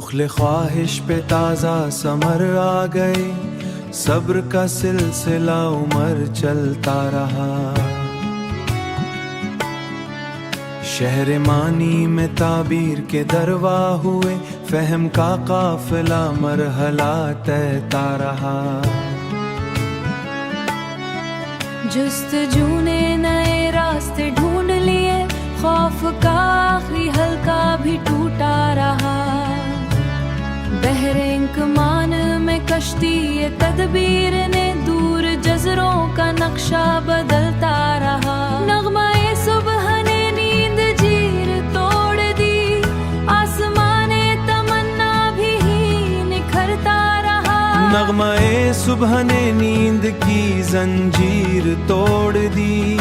नुख्ले ख्वाहिश पे ताज़ा समर आ गए, सब्र का सिलसिला उमर चलता रहा। शहर मानी में ताबीर के दरवा हुए, फहम का काफिला मरहला तैरता रहा। जुस्तजू ने नए रास्ते ढूंढ लिए, खौफ का आखिरी हल्का भी टूटा रहा। बहरे इंकमान में कश्ती ये तदबीर ने दूर जज़रों का नक्शा बदलता रहा। नगमाए सुबह ने नींद जीर तोड़ दी, आसमाने तमन्ना भी निखरता रहा। नगमाए सुबह ने नींद की जंजीर तोड़ दी,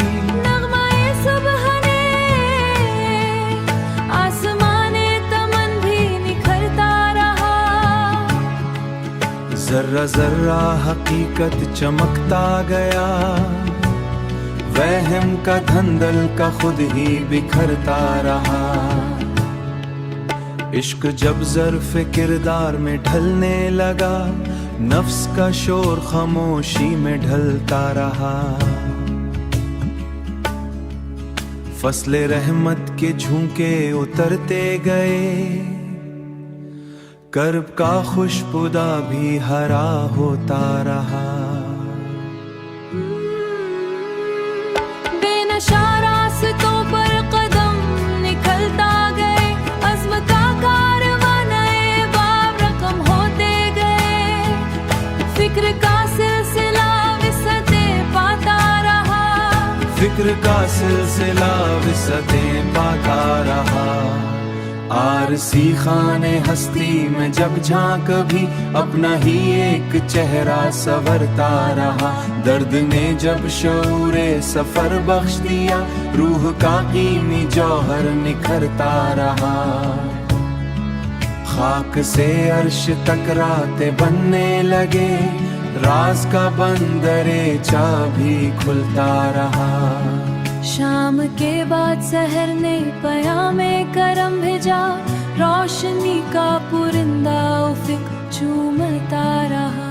जर्रा जर्रा हकीकत चमकता गया, वहम का धंधल का खुद ही बिखरता रहा। इश्क जब ज़र्फ़ किरदार में ढलने लगा, नफ्स का शोर खामोशी में ढलता रहा। फसले रहमत के झोंके उतरते गए, कर्ब का खुशबुदा भी हरा होता रहा। बेनशा रास्तों पर कदम निकलता गए, अज़्म का कारवां नए बाब रकम होते गए। फिक्र का सिलसिला विसतें पाता रहा, फिक्र का सिलसिला विसतें पाता रहा। आरसी खाने हस्ती में जब झांक भी, अपना ही एक चेहरा संवरता रहा। दर्द ने जब शऊरे सफर बख्श दिया, रूह का कीमी जौहर निखरता रहा। खाक से अर्श तक रातें बनने लगे, राज का बंदरे चा भी खुलता रहा। शाम के बाद सहर ने पयामे करम भेजा, रोशनी का पुरिंदा उफ़िक चूमता रहा।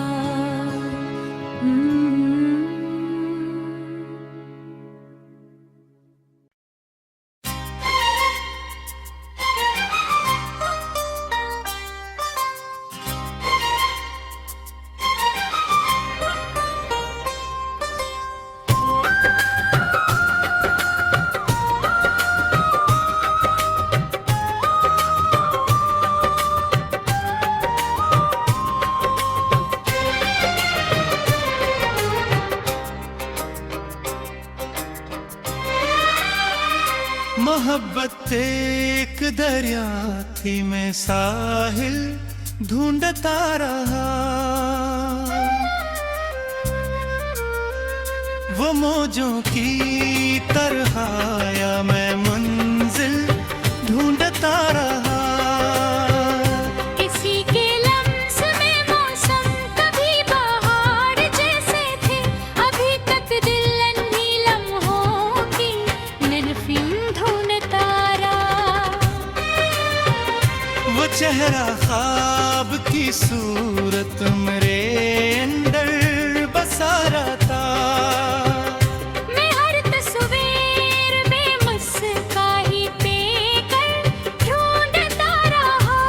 मोहब्बत एक दरिया थी, मैं साहिल ढूंढता रहा। वो मौजों की तरह या मैं मंजिल ढूंढता रहा। किसी के लम्स में मौसम कभी बहार जैसे थे, अभी तक दिल अन्ही लम्हों की निर्फिन ढूंढता रहा। वो चेहरा ख्वाब की सूरत मेरे अंदर बसा रहा था। मैं हर तस्वीर में मुस्काही पे कर ढूंढता रहा।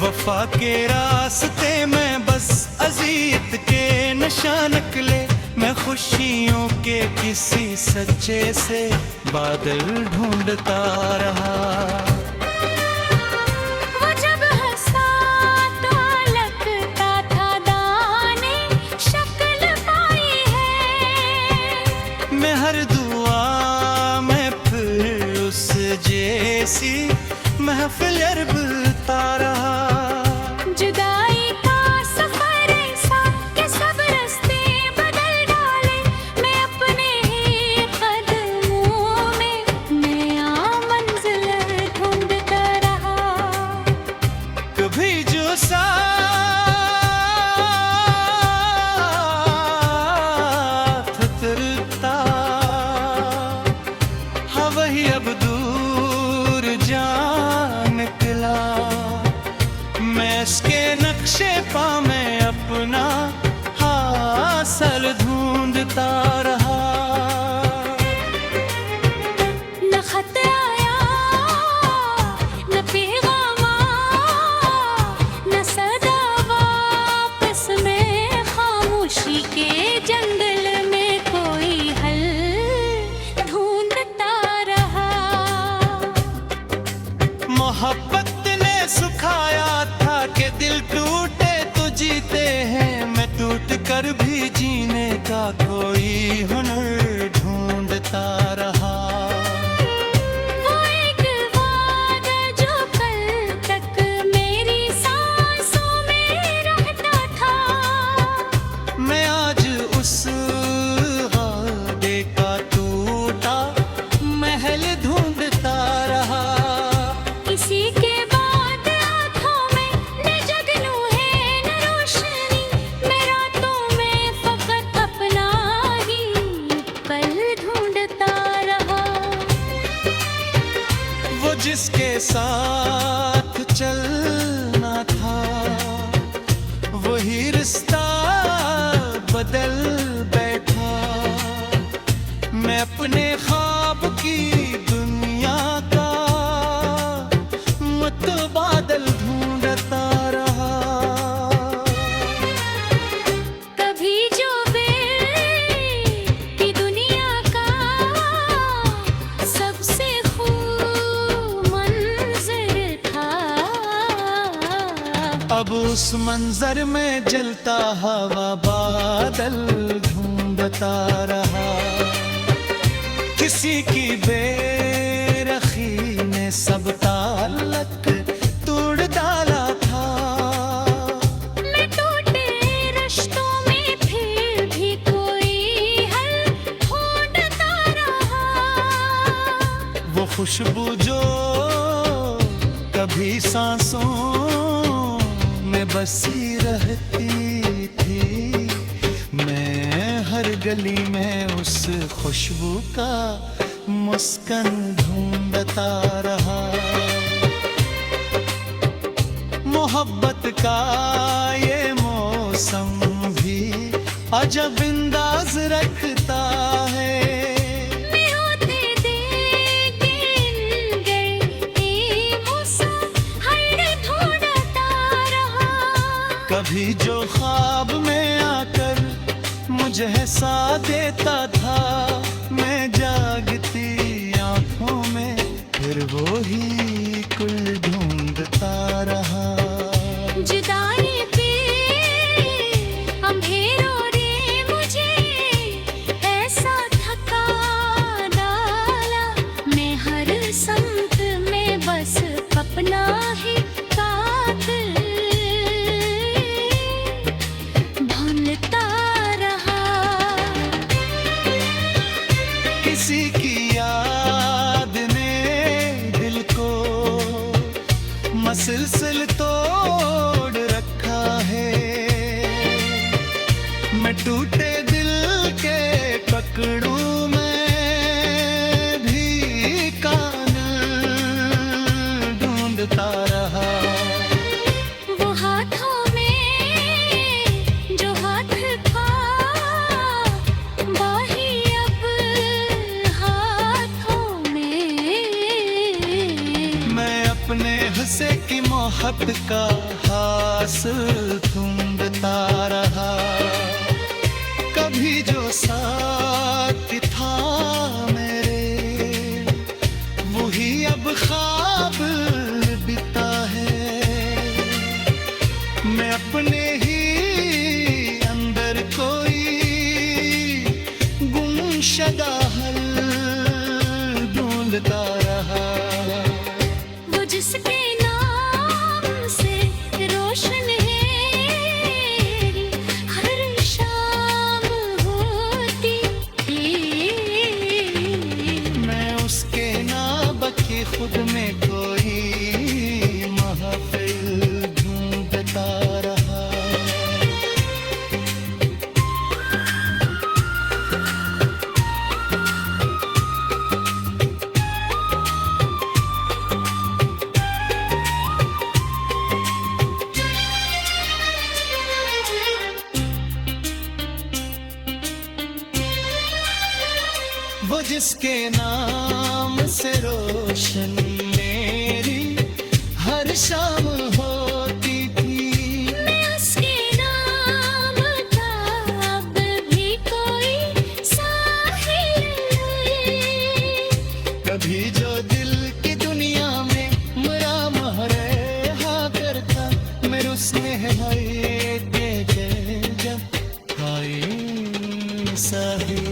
वफा के रास्ते में बस अज़ियत के निशान निकले, मैं खुशियों के किसी सच्चे से बादल ढूंढता रहा। वो जब हंसा तो लगता था दाने शक्ल पाई है। मैं हर दुआ में फिर उस जैसी महफिल अरबता रहा। जुदाई का सफर ऐसा कि सब रास्ते बदल डाले, मैं अपने ही कदमों में नया मंजिल ढूंढता रहा। कभी जो साथ तरता, हाँ वही अब दूर जा निकला। ढूंढता रहा। वो जिसके साथ चलना था वही रिश्ता बदल बैठा। मैं अपने ख्वाब की दुनिया का मतबादल ढूंढता रहा। कभी जो बेर की दुनिया का सबसे खूब मंजर था, अब उस मंजर में जलता हवा बादल ढूंढता रहा। किसी की बेरखी ने सब ताल्लुक तोड़ डाला था। मैं टूटे रिश्तों में फिर भी कोई हल ढूंढता रहा। वो खुशबू जो कभी सांसों में बसी रहती थी, मैं हर गली में उस खुशबू का मुस्कान ढूंढता रहा। मोहब्बत का ये मौसम भी अजब अंदाज रखता है। मैं होते कभी जो ख्वाब में आकर मुझे हंसा देता था, मैं जागती आंखों में फिर वो ही कुल ढूंढता रहा। जुदाई पे अंधेरों ने मुझे ऐसा थका डाला, मैं हर संत में बस अपना ही कातिल ढूंढता रहा। किसी की याद ने दिल को मसलसल तोड़ रखा है। मैं टूटे दिल के पकड़ूं में भी कान ढूंढता रहा। वो हाथों में जो हाथ था वही अब हाथों में। मैं अपने हिस्से की मोहब्बत का हासिल ढूंढता रहा। कभी जो साथ था मेरे वही अब ख्वाब बिता है। मैं अपने ही अंदर कोई गुमशुदा हल ढूंढता रहा। वो जिसके नाम से रोशन है हर शाम होती थी, मैं उसके नाबकी खुद में कोई महफिल ढूंढता रहा। वो जिसके नाम से रोशन मेरी हर शाम होती थी, मैं उसके नाम का अब भी कोई साहिल। कभी जो दिल की दुनिया में मेरा महरे हा करता, मेरे उसने है के जब आई साही।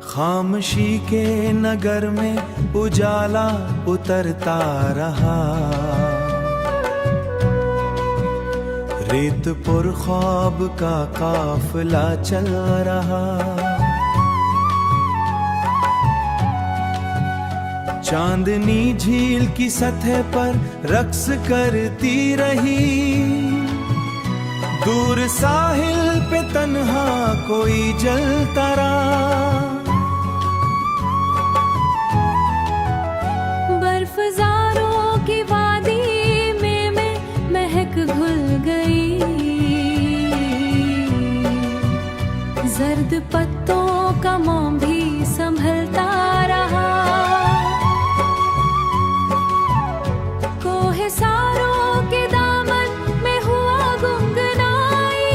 खामोशी के नगर में उजाला उतरता रहा। रेतपुर ख्वाब का काफिला चल रहा, चांदनी झील की सतह पर रक्स करती रही, दूर साहिल पे तन्हा कोई जलता रहा। बर्फज़ारों की वादी में मैं महक घुल गई, जर्द पत्तों का मोम भी संभलता रहा, कोहे सारों के दामन में हुआ गुनगुनाई,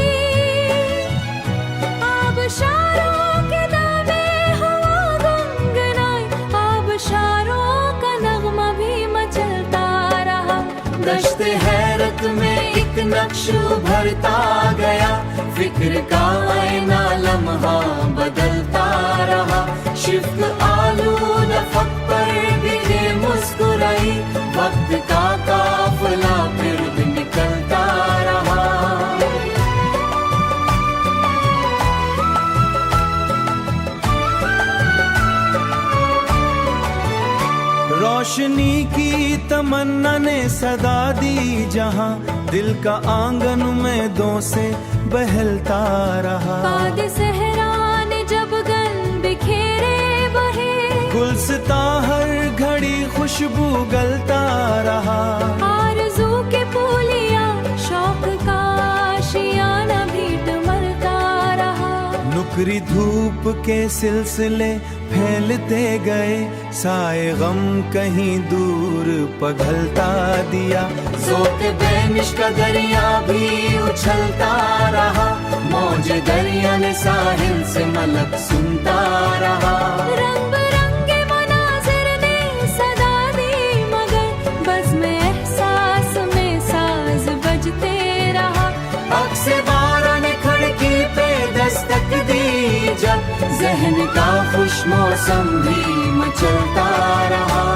आबशारों के दामे हुआ गुनगुनाई, आबशारों का नगमा भी मचलता रहा। दश्ते हैरत में एक नक्श उभरता गया, फिक्र का आईना लम्हा बदलता रहा, शिफ्क आलूद फक पर भी ये मुस्कुराई, वक्त का काफिला फिर भी निकलता रहा। रोशनी की तमन्ना ने सदा दी जहां, दिल का आंगन में दो से बहलता रहा। बाद सहरा ने जब गल बिखेरे बहे, गुलसिता हर घड़ी खुशबू गलता रहा, आरज़ू के पूलिया शौक का आशियाना भी टमलता रहा। नुकरी धूप के सिलसिले फैलते गए, साए गम कहीं दूर पघलता दिया, ज़ोक़ बेनिश का दरिया भी उछलता रहा, मौज दरिया ने साहिल से मलक सुनता रहा। रंग बिरंगे मनाज़िर ने सदा दी, मगर बज़्म एहसास में साज बजते रहा, अक्से बारा ने खिड़की पे दस्तक दी जब, ज़हन का खुश मौसम भी मचलता रहा।